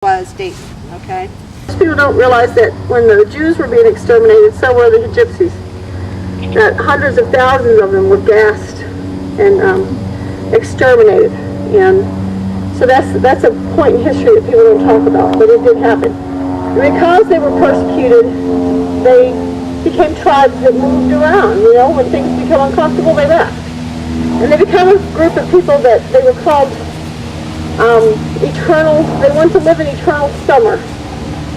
was Dayton, okay? People don't realize that when the Jews were being exterminated, so were the Gypsies. That hundreds of thousands of them were gassed and exterminated. And so that's a point in history that people don't talk about, but it did happen. And because they were persecuted, they became tribes that moved around. You know, when things become uncomfortable, they left. And they became a group of people that they were called eternal. They wanted to live in eternal summer.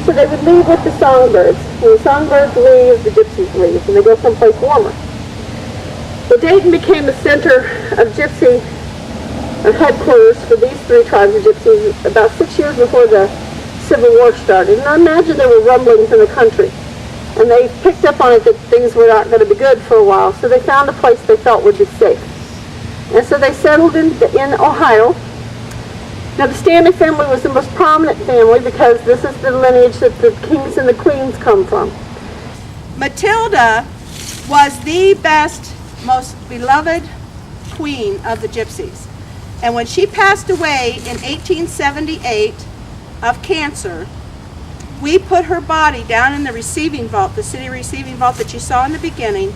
So they would leave with the songbirds. When the songbirds leave, the Gypsies leave, and they go someplace warmer. So Dayton became the center of Gypsy headquarters for these three tribes of Gypsies about 6 years before the Civil War started. And I imagine there were rumblings in the country. And they picked up on it that things were not going to be good for a while. So they found a place they felt would be safe. And so they settled in Ohio. Now the Stanley family was the most prominent family because this is the lineage that the kings and the queens come from. Matilda was the best, most beloved queen of the Gypsies. And when she passed away in 1878 of cancer, we put her body down in the receiving vault, the city receiving vault that you saw in the beginning,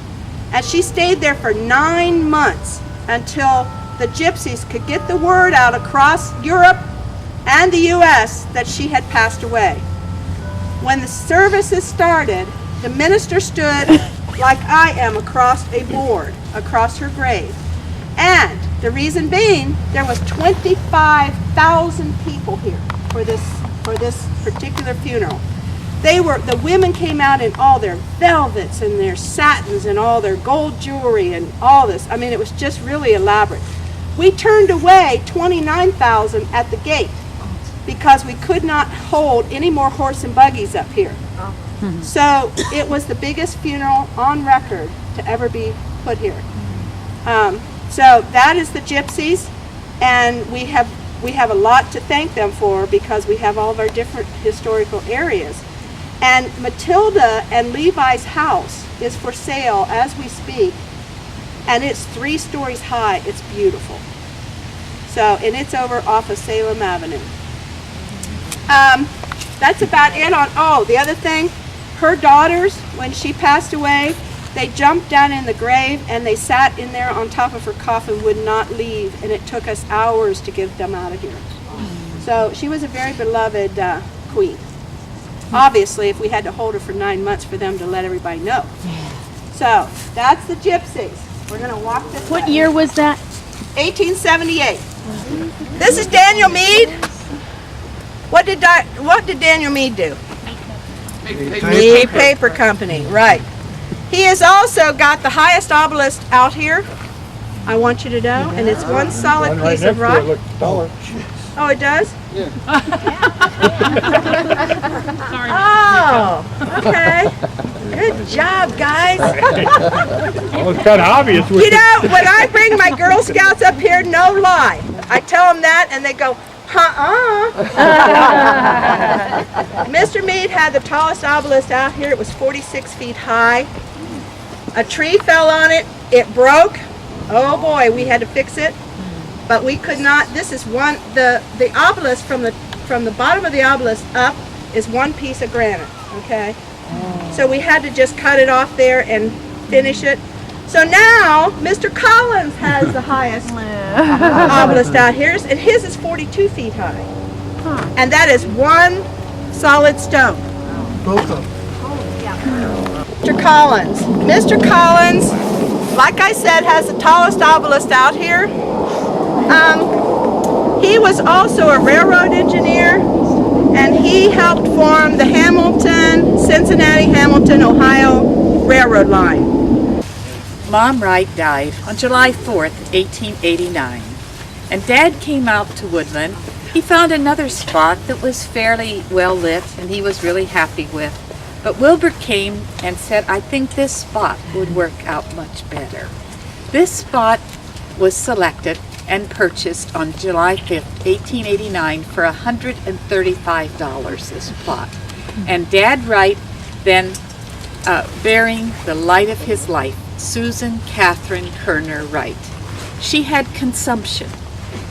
and she stayed there for 9 months until the Gypsies could get the word out across Europe and the U.S. that she had passed away. When the services started, the minister stood like I am across a board, across her grave. And the reason being, there was 25,000 people here for this particular funeral. The women came out in all their velvets and their satins and all their gold jewelry and all this. I mean, it was just really elaborate. We turned away 29,000 at the gate because we could not hold any more horse and buggies up here. So it was the biggest funeral on record to ever be put here. So that is the Gypsies, and we have a lot to thank them for because we have all of our different historical areas. And Matilda and Levi's house is for sale as we speak, and it's 3 stories high. It's beautiful. So, and it's over off of Salem Avenue. That's about it on, oh, the other thing, her daughters, when she passed away, they jumped down in the grave and they sat in there on top of her coffin, would not leave, and it took us hours to get them out of here. So she was a very beloved queen. Obviously, if we had to hold her for 9 months for them to let everybody know. So that's the Gypsies. We're going to walk this way. What year was that? 1878. This is Daniel Meade. What did Daniel Meade do? Meade Paper Company, right. He has also got the highest obelisk out here, I want you to know, and it's one solid piece of rock. Oh, it does? Yeah. Oh, okay. Good job, guys. Well, it's kind of obvious. You know, when I bring my Girl Scouts up here, no lie, I tell them that and they go, Mr. Meade had the tallest obelisk out here. It was 46 feet high. A tree fell on it. It broke. Oh boy, we had to fix it. But we could not. This is one. The obelisk from the bottom of the obelisk up is one piece of granite. Okay. So we had to just cut it off there and finish it. So now Mr. Collins has the highest obelisk out here, and his is 42 feet high. And that is one solid stone. Both of them. Mr. Collins. Mr. Collins, like I said, has the tallest obelisk out here. He was also a railroad engineer, and he helped form the Cincinnati-Hamilton, Ohio railroad line. Mom Wright died on July 4th, 1889, and Dad came out to Woodland. He found another spot that was fairly well lit and he was really happy with. But Wilbur came and said, I think this spot would work out much better. This spot was selected and purchased on July 5th, 1889 for $135 this plot. And Dad Wright then bearing the light of his life, Susan Catherine Kerner Wright. She had consumption,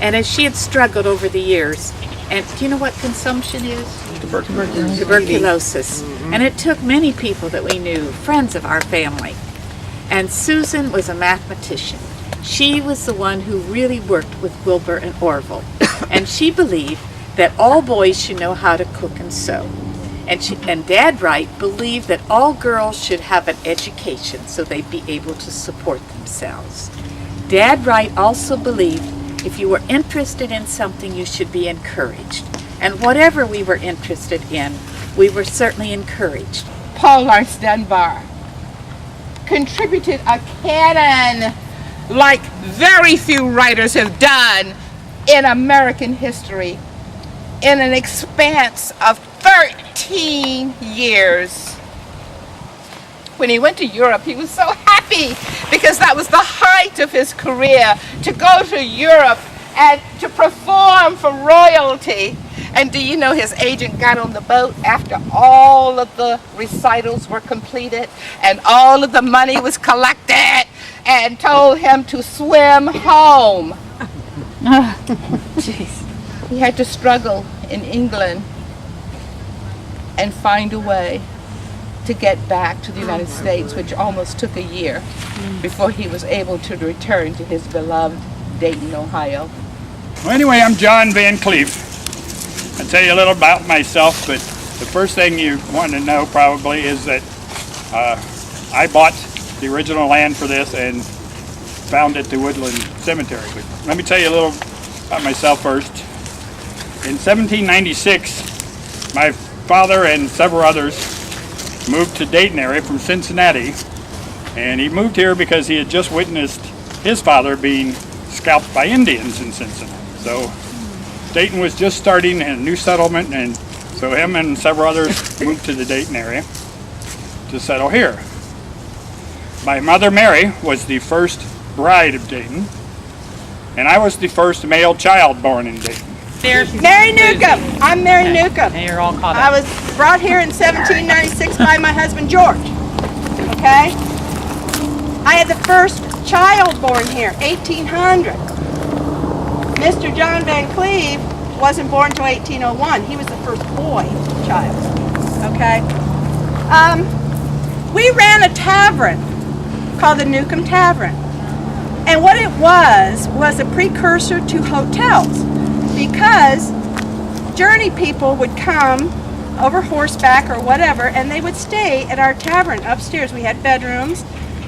and as she had struggled over the years, And do you know what consumption is? Tuberculosis. And it took many people that we knew, friends of our family. And Susan was a mathematician. She was the one who really worked with Wilbur and Orville. And she believed that all boys should know how to cook and sew. And Dad Wright believed that all girls should have an education so they'd be able to support themselves. Dad Wright also believed if you were interested in something, you should be encouraged. And whatever we were interested in, we were certainly encouraged. Paul Laurence Dunbar contributed a canon like very few writers have done in American history in an expanse of 13 years. When he went to Europe, he was so happy because that was the height of his career, to go to Europe and to perform for royalty. And do you know his agent got on the boat after all of the recitals were completed and all of the money was collected and told him to swim home. Jeez. He had to struggle in England and find a way to get back to the United States, which almost took a year before he was able to return to his beloved Dayton, Ohio. Well, anyway, I'm John Van Cleef. I'll tell you a little about myself, but the first thing you want to know probably is that I bought the original land for this and founded the Woodland Cemetery. But let me tell you a little about myself first. In 1796, my father and several others moved to Dayton area from Cincinnati, and he moved here because he had just witnessed his father being scalped by Indians in Cincinnati. So Dayton was just starting a new settlement, and so him and several others moved to the Dayton area to settle here. My mother, Mary, was the first bride of Dayton, and I was the first male child born in Dayton. Mary Newcomb. I'm Mary Newcomb. And you're all caught I up. was brought here in 1796 by my husband George. Okay? I had the first child born here, 1800. Mr. John Van Cleef wasn't born until 1801. He was the first boy child. Okay? We ran a tavern called the Newcomb Tavern. And what it was a precursor to hotels, because journey people would come over horseback or whatever, and they would stay at our tavern upstairs. We had bedrooms,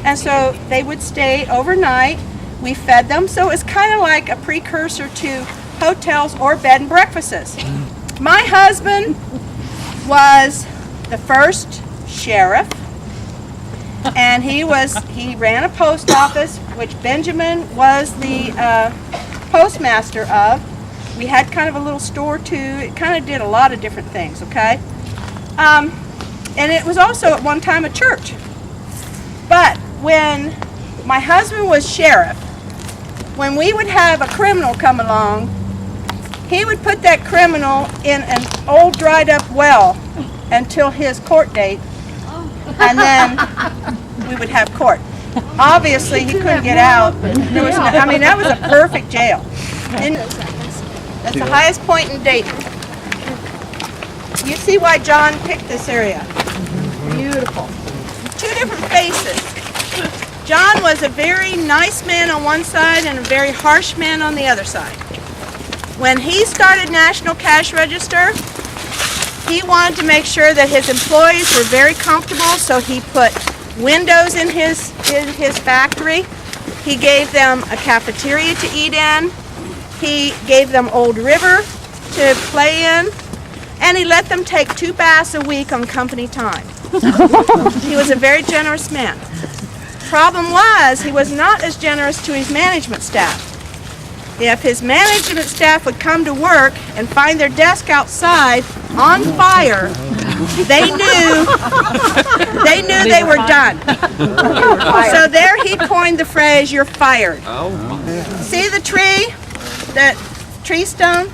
and so they would stay overnight. We fed them, so it was kind of like a precursor to hotels or bed and breakfasts. My husband was the first sheriff, and he ran a post office, which Benjamin was the postmaster of. We had kind of a little store too. It kind of did a lot of different things, okay? And it was also at one time a church. But when my husband was sheriff, when we would have a criminal come along, he would put that criminal in an old dried up well until his court date, and then we would have court. Obviously, he couldn't get out. There was I mean, that was a perfect jail. That's the highest point in Dayton. You see why John picked this area. Beautiful. Two different faces. John was a very nice man on one side and a very harsh man on the other side. When he started National Cash Register, he wanted to make sure that his employees were very comfortable, so he put windows in his factory. He gave them a cafeteria to eat in. He gave them Old River to play in, and he let them take 2 baths a week on company time. He was a very generous man. Problem was, he was not as generous to his management staff. If his management staff would come to work and find their desk outside on fire, they knew they were done. So there he coined the phrase, "You're fired." See the tree? That tree stone?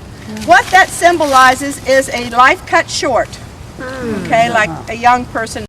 What that symbolizes is a life cut short. Okay, like a young person